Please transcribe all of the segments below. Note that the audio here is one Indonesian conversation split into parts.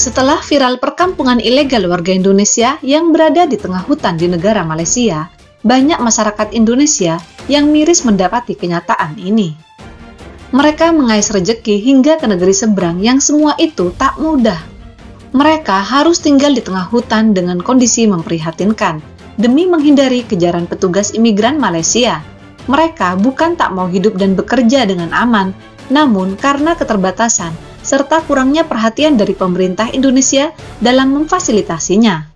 Setelah viral perkampungan ilegal warga Indonesia yang berada di tengah hutan di negara Malaysia, banyak masyarakat Indonesia yang miris mendapati kenyataan ini. Mereka mengais rejeki hingga ke negeri seberang yang semua itu tak mudah. Mereka harus tinggal di tengah hutan dengan kondisi memprihatinkan demi menghindari kejaran petugas imigran Malaysia. Mereka bukan tak mau hidup dan bekerja dengan aman, namun karena keterbatasan serta kurangnya perhatian dari pemerintah Indonesia dalam memfasilitasinya.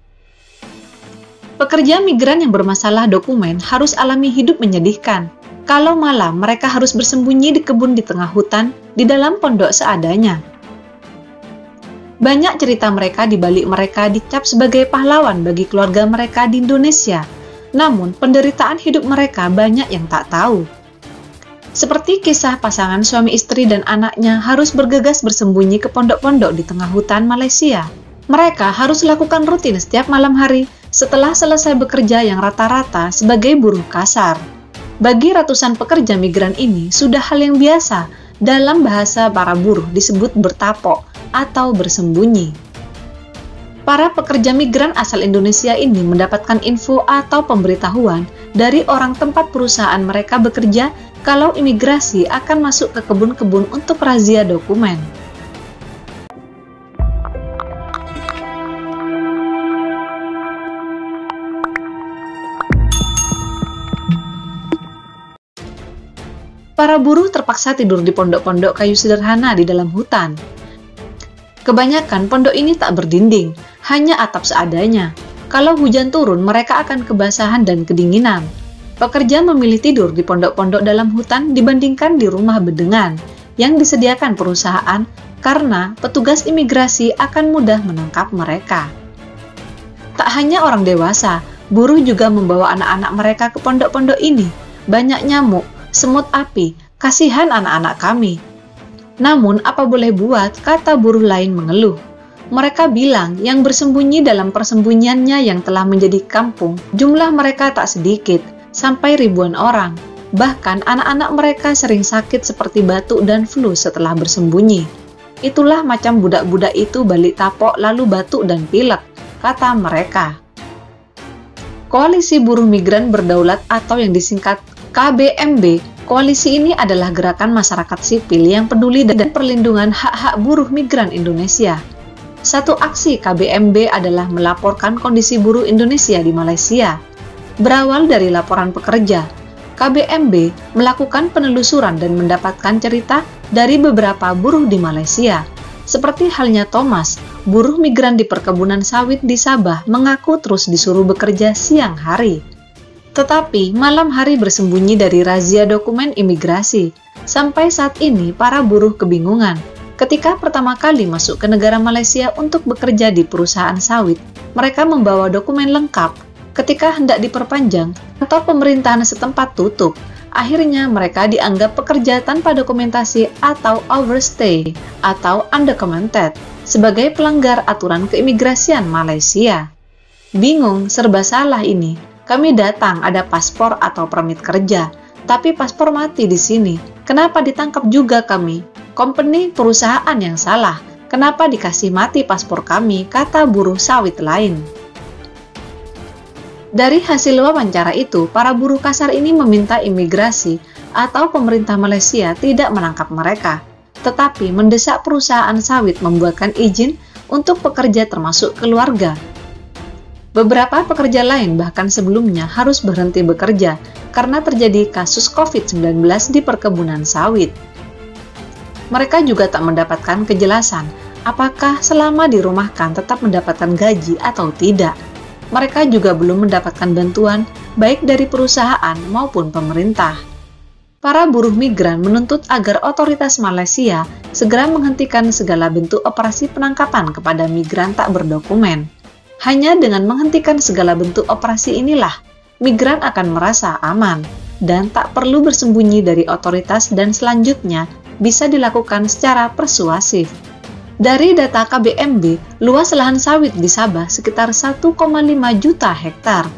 Pekerja migran yang bermasalah dokumen harus alami hidup menyedihkan. Kalau malam mereka harus bersembunyi di kebun di tengah hutan di dalam pondok seadanya. Banyak cerita mereka di balik mereka dicap sebagai pahlawan bagi keluarga mereka di Indonesia. Namun penderitaan hidup mereka banyak yang tak tahu. Seperti kisah pasangan suami istri dan anaknya harus bergegas bersembunyi ke pondok-pondok di tengah hutan Malaysia. Mereka harus lakukan rutin setiap malam hari setelah selesai bekerja yang rata-rata sebagai buruh kasar. Bagi ratusan pekerja migran ini sudah hal yang biasa, dalam bahasa para buruh disebut bertapok atau bersembunyi. Para pekerja migran asal Indonesia ini mendapatkan info atau pemberitahuan dari orang tempat perusahaan mereka bekerja kalau imigrasi akan masuk ke kebun-kebun untuk razia dokumen. Para buruh terpaksa tidur di pondok-pondok kayu sederhana di dalam hutan. Kebanyakan pondok ini tak berdinding, hanya atap seadanya. Kalau hujan turun, mereka akan kebasahan dan kedinginan. Pekerja memilih tidur di pondok-pondok dalam hutan dibandingkan di rumah bedengan yang disediakan perusahaan karena petugas imigrasi akan mudah menangkap mereka. Tak hanya orang dewasa, buruh juga membawa anak-anak mereka ke pondok-pondok ini. Banyak nyamuk, semut api, kasihan anak-anak kami. Namun apa boleh buat, kata buruh lain mengeluh. Mereka bilang yang bersembunyi dalam persembunyiannya yang telah menjadi kampung, jumlah mereka tak sedikit, sampai ribuan orang. Bahkan anak-anak mereka sering sakit seperti batuk dan flu setelah bersembunyi. Itulah macam budak-budak itu balik tapok lalu batuk dan pilek, kata mereka. Koalisi Buruh Migran Berdaulat atau yang disingkat KBMB, koalisi ini adalah gerakan masyarakat sipil yang peduli dan perlindungan hak-hak buruh migran Indonesia. Satu aksi KBMB adalah melaporkan kondisi buruh Indonesia di Malaysia. Berawal dari laporan pekerja, KBMB melakukan penelusuran dan mendapatkan cerita dari beberapa buruh di Malaysia. Seperti halnya Thomas, buruh migran di perkebunan sawit di Sabah mengaku terus disuruh bekerja siang hari. Tetapi malam hari bersembunyi dari razia dokumen imigrasi. Sampai saat ini para buruh kebingungan. Ketika pertama kali masuk ke negara Malaysia untuk bekerja di perusahaan sawit, mereka membawa dokumen lengkap. Ketika hendak diperpanjang, kantor pemerintahan setempat tutup. Akhirnya mereka dianggap pekerja tanpa dokumentasi atau overstay atau undocumented sebagai pelanggar aturan keimigrasian Malaysia. Bingung, serba salah ini. Kami datang ada paspor atau permit kerja, tapi paspor mati di sini. Kenapa ditangkap juga kami? Company perusahaan yang salah. Kenapa dikasih mati paspor kami? Kata buruh sawit lain. Dari hasil wawancara itu, para buruh kasar ini meminta imigrasi atau pemerintah Malaysia tidak menangkap mereka, tetapi mendesak perusahaan sawit membuatkan izin untuk pekerja termasuk keluarga. Beberapa pekerja lain bahkan sebelumnya harus berhenti bekerja karena terjadi kasus COVID-19 di perkebunan sawit. Mereka juga tak mendapatkan kejelasan apakah selama dirumahkan tetap mendapatkan gaji atau tidak. Mereka juga belum mendapatkan bantuan baik dari perusahaan maupun pemerintah. Para buruh migran menuntut agar otoritas Malaysia segera menghentikan segala bentuk operasi penangkapan kepada migran tak berdokumen. Hanya dengan menghentikan segala bentuk operasi inilah, migran akan merasa aman dan tak perlu bersembunyi dari otoritas dan selanjutnya bisa dilakukan secara persuasif. Dari data KBMB, luas lahan sawit di Sabah sekitar 1,5 juta hektar,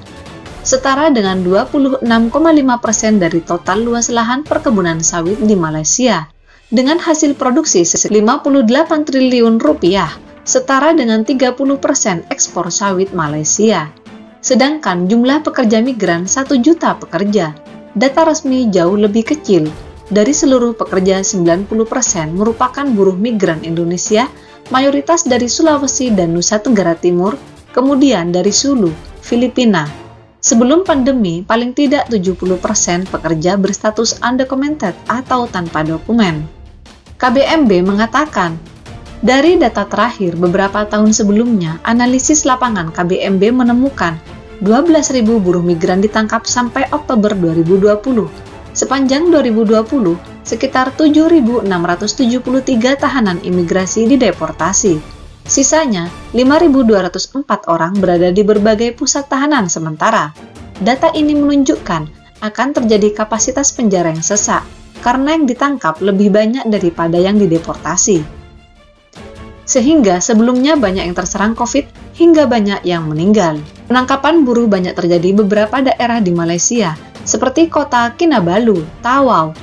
setara dengan 26,5% dari total luas lahan perkebunan sawit di Malaysia, dengan hasil produksi 58 triliun rupiah. setara dengan 30% ekspor sawit Malaysia. Sedangkan jumlah pekerja migran 1 juta pekerja. Data resmi jauh lebih kecil. Dari seluruh pekerja, 90% merupakan buruh migran Indonesia, mayoritas dari Sulawesi dan Nusa Tenggara Timur, kemudian dari Sulu, Filipina. Sebelum pandemi, paling tidak 70% pekerja berstatus undocumented atau tanpa dokumen. KBMB mengatakan, dari data terakhir beberapa tahun sebelumnya, analisis lapangan KBMB menemukan 12.000 buruh migran ditangkap sampai Oktober 2020. Sepanjang 2020, sekitar 7.673 tahanan imigrasi dideportasi. Sisanya, 5.204 orang berada di berbagai pusat tahanan sementara. Data ini menunjukkan akan terjadi kapasitas penjara yang sesak, karena yang ditangkap lebih banyak daripada yang dideportasi. Sehingga sebelumnya banyak yang terserang COVID, hingga banyak yang meninggal. Penangkapan buruh banyak terjadi beberapa daerah di Malaysia, seperti kota Kinabalu, Tawau,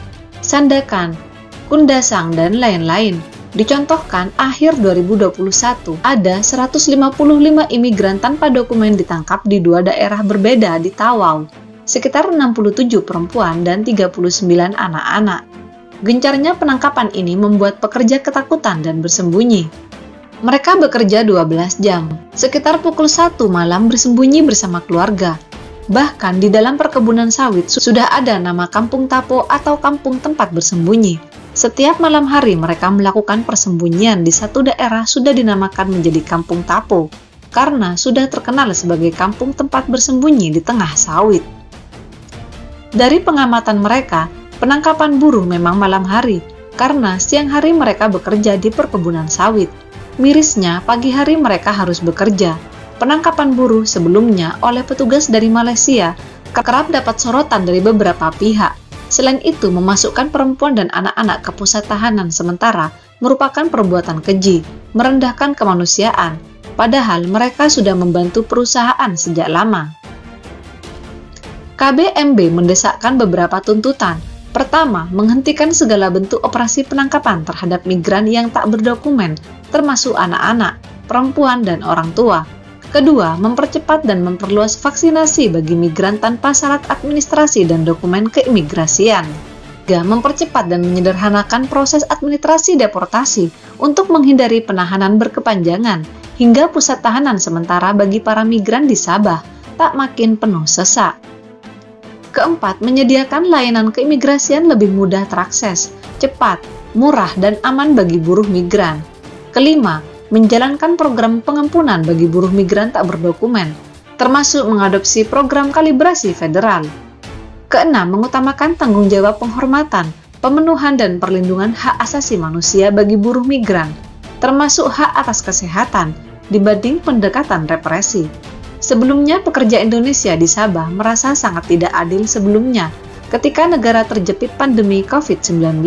Sandakan, Kundasang, dan lain-lain. Dicontohkan, akhir 2021, ada 155 imigran tanpa dokumen ditangkap di 2 daerah berbeda di Tawau, sekitar 67 perempuan dan 39 anak-anak. Gencarnya penangkapan ini membuat pekerja ketakutan dan bersembunyi. Mereka bekerja 12 jam, sekitar pukul 1 malam bersembunyi bersama keluarga. Bahkan di dalam perkebunan sawit sudah ada nama kampung Tapo atau kampung tempat bersembunyi. Setiap malam hari mereka melakukan persembunyian di satu daerah sudah dinamakan menjadi kampung Tapo, karena sudah terkenal sebagai kampung tempat bersembunyi di tengah sawit. Dari pengamatan mereka, penangkapan buruh memang malam hari, karena siang hari mereka bekerja di perkebunan sawit. Mirisnya, pagi hari mereka harus bekerja. Penangkapan buruh sebelumnya oleh petugas dari Malaysia kerap dapat sorotan dari beberapa pihak. Selain itu, memasukkan perempuan dan anak-anak ke pusat tahanan sementara merupakan perbuatan keji, merendahkan kemanusiaan, padahal mereka sudah membantu perusahaan sejak lama. KBMB mendesakkan beberapa tuntutan. Pertama, menghentikan segala bentuk operasi penangkapan terhadap migran yang tak berdokumen, termasuk anak-anak, perempuan, dan orang tua. Kedua, mempercepat dan memperluas vaksinasi bagi migran tanpa syarat administrasi dan dokumen keimigrasian. Tiga, mempercepat dan menyederhanakan proses administrasi deportasi untuk menghindari penahanan berkepanjangan hingga pusat tahanan sementara bagi para migran di Sabah tak makin penuh sesak. Keempat, menyediakan layanan keimigrasian lebih mudah terakses, cepat, murah, dan aman bagi buruh migran. Kelima, menjalankan program pengampunan bagi buruh migran tak berdokumen, termasuk mengadopsi program kalibrasi federal. Keenam, mengutamakan tanggung jawab penghormatan, pemenuhan, dan perlindungan hak asasi manusia bagi buruh migran, termasuk hak atas kesehatan, dibanding pendekatan represi. Sebelumnya, pekerja Indonesia di Sabah merasa sangat tidak adil sebelumnya ketika negara terjepit pandemi COVID-19.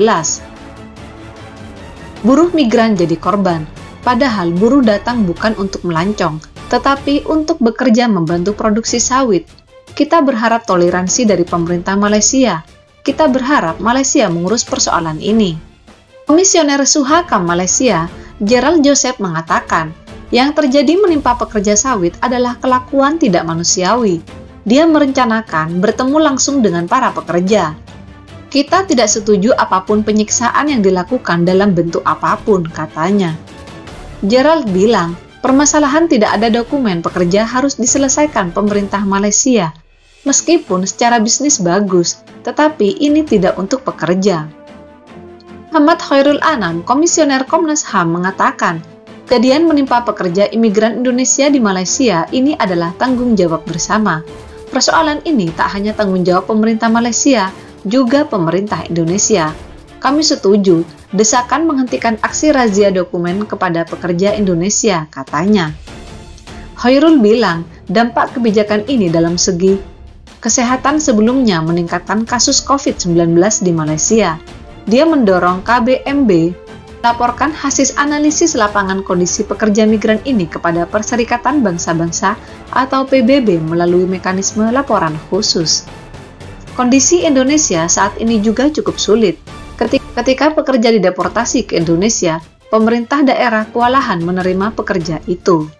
Buruh migran jadi korban, padahal buruh datang bukan untuk melancong, tetapi untuk bekerja membantu produksi sawit. Kita berharap toleransi dari pemerintah Malaysia. Kita berharap Malaysia mengurus persoalan ini. Komisioner Suhakam Malaysia, Gerald Joseph mengatakan, yang terjadi menimpa pekerja sawit adalah kelakuan tidak manusiawi. Dia merencanakan bertemu langsung dengan para pekerja. Kita tidak setuju apapun penyiksaan yang dilakukan dalam bentuk apapun, katanya. Gerald bilang, permasalahan tidak ada dokumen pekerja harus diselesaikan pemerintah Malaysia. Meskipun secara bisnis bagus, tetapi ini tidak untuk pekerja. Ahmad Khairul Anam, Komisioner Komnas HAM, mengatakan, kejadian menimpa pekerja imigran Indonesia di Malaysia ini adalah tanggung jawab bersama. Persoalan ini tak hanya tanggung jawab pemerintah Malaysia, juga pemerintah Indonesia. Kami setuju desakan menghentikan aksi razia dokumen kepada pekerja Indonesia, katanya. Khairul bilang, dampak kebijakan ini dalam segi kesehatan sebelumnya meningkatkan kasus COVID-19 di Malaysia. Dia mendorong KBMB laporkan hasil analisis lapangan kondisi pekerja migran ini kepada Perserikatan Bangsa-Bangsa atau PBB melalui mekanisme laporan khusus. Kondisi Indonesia saat ini juga cukup sulit. Ketika pekerja dideportasi ke Indonesia, pemerintah daerah kewalahan menerima pekerja itu.